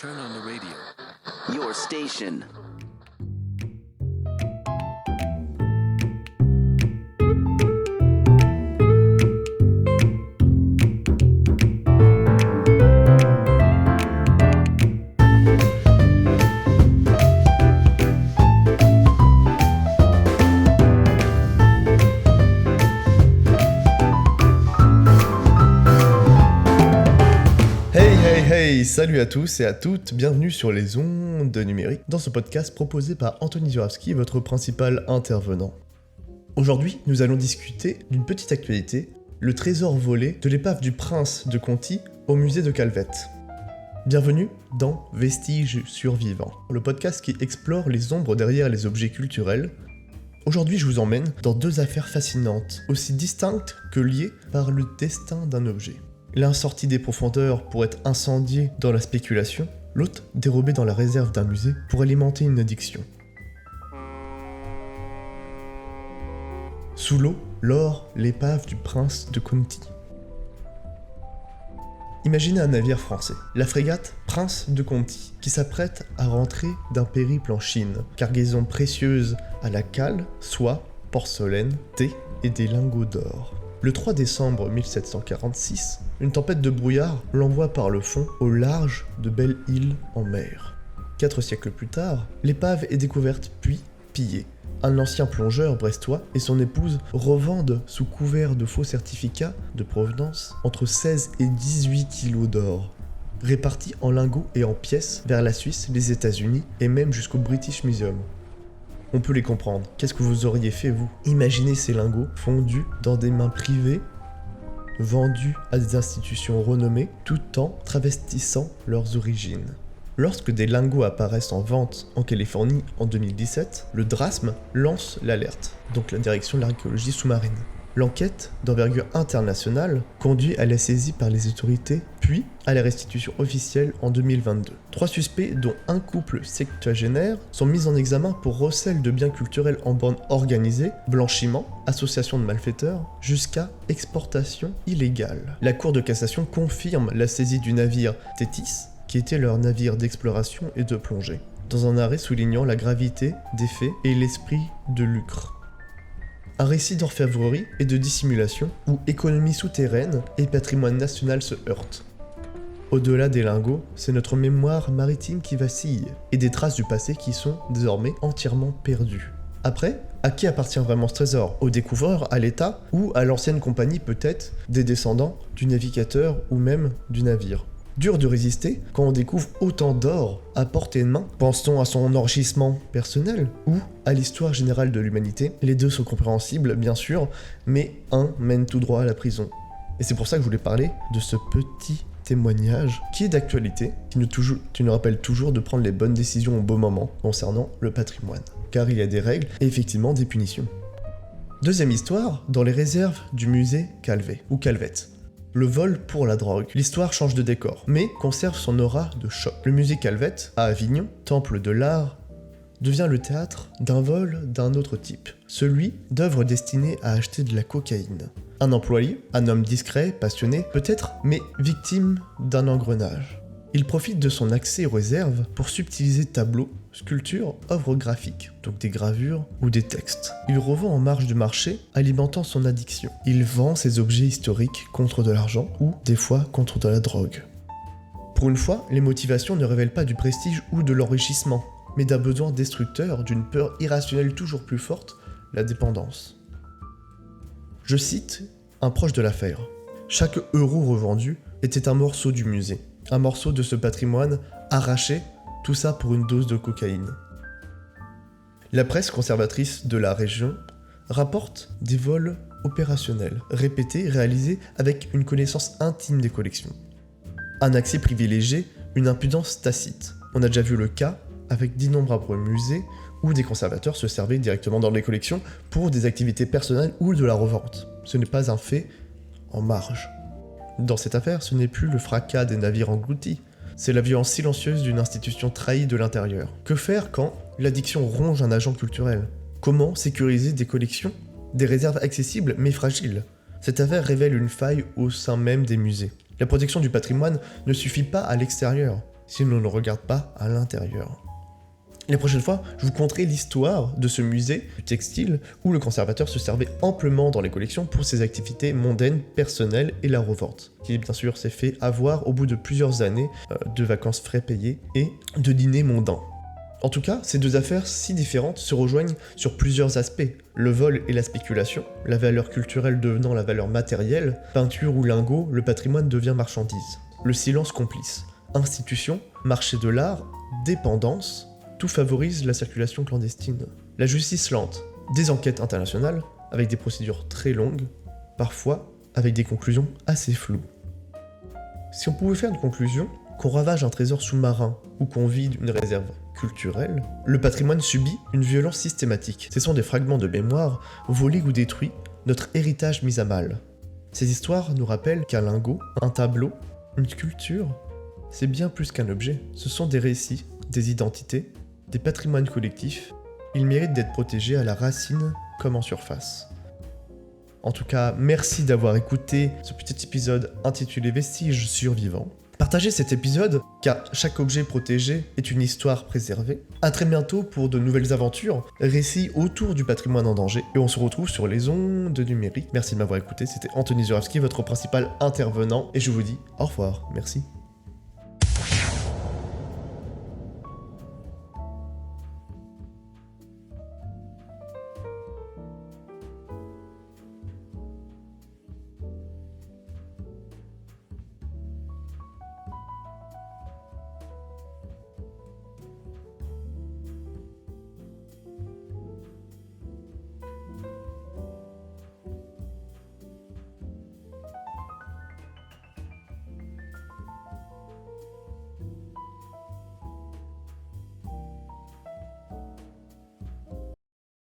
Turn on the radio. Your station. Salut à tous et à toutes, bienvenue sur les ondes numériques dans ce podcast proposé par Anthony Zurawski, votre principal intervenant. Aujourd'hui, nous allons discuter d'une petite actualité, le trésor volé de l'épave du prince de Conti au musée de Calvette. Bienvenue dans Vestiges survivants, le podcast qui explore les ombres derrière les objets culturels. Aujourd'hui, je vous emmène dans deux affaires fascinantes, aussi distinctes que liées par le destin d'un objet. L'un sorti des profondeurs pour être incendié dans la spéculation, l'autre dérobé dans la réserve d'un musée pour alimenter une addiction. Sous l'eau, l'or, l'épave du prince de Conti. Imaginez un navire français, la frégate Prince de Conti, qui s'apprête à rentrer d'un périple en Chine, cargaison précieuse à la cale, soie, porcelaine, thé et des lingots d'or. Le 3 décembre 1746, une tempête de brouillard l'envoie par le fond au large de Belle-Île en mer. 4 siècles plus tard, l'épave est découverte puis pillée. Un ancien plongeur brestois et son épouse revendent sous couvert de faux certificats de provenance entre 16 et 18 kilos d'or, répartis en lingots et en pièces vers la Suisse, les États-Unis et même jusqu'au British Museum. On peut les comprendre. Qu'est-ce que vous auriez fait, vous ? Imaginez ces lingots fondus dans des mains privées, vendus à des institutions renommées, tout en travestissant leurs origines. Lorsque des lingots apparaissent en vente en Californie en 2017, le DRASM lance l'alerte, donc la direction de l'archéologie sous-marine. L'enquête, d'envergure internationale, conduit à la saisie par les autorités, puis à la restitution officielle en 2022. 3 suspects, dont un couple septuagénaire, sont mis en examen pour recel de biens culturels en bande organisée, blanchiment, association de malfaiteurs, jusqu'à exportation illégale. La Cour de cassation confirme la saisie du navire Thétis, qui était leur navire d'exploration et de plongée, dans un arrêt soulignant la gravité des faits et l'esprit de lucre. Un récit d'orfèvrerie et de dissimulation où économie souterraine et patrimoine national se heurtent. Au-delà des lingots, c'est notre mémoire maritime qui vacille et des traces du passé qui sont désormais entièrement perdues. Après, à qui appartient vraiment ce trésor ? Au découvreur, à l'État ou à l'ancienne compagnie peut-être des descendants du navigateur ou même du navire ? Dur de résister quand on découvre autant d'or à portée de main. Pense-t-on à son enrichissement personnel ou à l'histoire générale de l'humanité ? Les deux sont compréhensibles, bien sûr, mais un mène tout droit à la prison. Et c'est pour ça que je voulais parler de ce petit témoignage qui est d'actualité, qui nous rappelle toujours de prendre les bonnes décisions au bon moment concernant le patrimoine. Car il y a des règles et effectivement des punitions. Deuxième histoire, dans les réserves du musée Calvette. Le vol pour la drogue. L'histoire change de décor, mais conserve son aura de choc. Le musée Calvette, à Avignon, temple de l'art, devient le théâtre d'un vol d'un autre type, celui d'œuvres destinées à acheter de la cocaïne. Un employé, un homme discret, passionné, peut-être, mais victime d'un engrenage. Il profite de son accès aux réserves pour subtiliser tableaux, sculptures, œuvres graphiques, donc des gravures ou des textes. Il revend en marge du marché, alimentant son addiction. Il vend ses objets historiques contre de l'argent ou, des fois, contre de la drogue. Pour une fois, les motivations ne révèlent pas du prestige ou de l'enrichissement, mais d'un besoin destructeur, d'une peur irrationnelle toujours plus forte, la dépendance. Je cite un proche de l'affaire. « Chaque euro revendu était un morceau du musée. Un morceau de ce patrimoine arraché, tout ça pour une dose de cocaïne. » La presse conservatrice de la région rapporte des vols opérationnels, répétés, réalisés avec une connaissance intime des collections. Un accès privilégié, une impudence tacite. On a déjà vu le cas avec d'innombrables musées où des conservateurs se servaient directement dans les collections pour des activités personnelles ou de la revente. Ce n'est pas un fait en marge. Dans cette affaire, ce n'est plus le fracas des navires engloutis, c'est la violence silencieuse d'une institution trahie de l'intérieur. Que faire quand l'addiction ronge un agent culturel ? Comment sécuriser des collections ? Des réserves accessibles mais fragiles ? Cette affaire révèle une faille au sein même des musées. La protection du patrimoine ne suffit pas à l'extérieur. si l'on ne regarde pas à l'intérieur. La prochaine fois, je vous conterai l'histoire de ce musée du textile où le conservateur se servait amplement dans les collections pour ses activités mondaines, personnelles et la revente, qui bien sûr s'est fait avoir au bout de plusieurs années de vacances frais payés et de dîners mondains. En tout cas, ces deux affaires si différentes se rejoignent sur plusieurs aspects. Le vol et la spéculation, la valeur culturelle devenant la valeur matérielle, peinture ou lingot, le patrimoine devient marchandise. Le silence complice. Institution, marché de l'art, dépendance, tout favorise la circulation clandestine. La justice lente, des enquêtes internationales, avec des procédures très longues, parfois avec des conclusions assez floues. Si on pouvait faire une conclusion, qu'on ravage un trésor sous-marin ou qu'on vide une réserve culturelle, le patrimoine subit une violence systématique. Ce sont des fragments de mémoire volés ou détruits, notre héritage mis à mal. Ces histoires nous rappellent qu'un lingot, un tableau, une sculpture, c'est bien plus qu'un objet. Ce sont des récits, des identités, des patrimoines collectifs. Ils méritent d'être protégés à la racine comme en surface. En tout cas, merci d'avoir écouté ce petit épisode intitulé Vestiges survivants. Partagez cet épisode, car chaque objet protégé est une histoire préservée. À très bientôt pour de nouvelles aventures, récits autour du patrimoine en danger, et on se retrouve sur les ondes numériques. Merci de m'avoir écouté, c'était Anthony Zurawski, votre principal intervenant, et je vous dis au revoir, merci.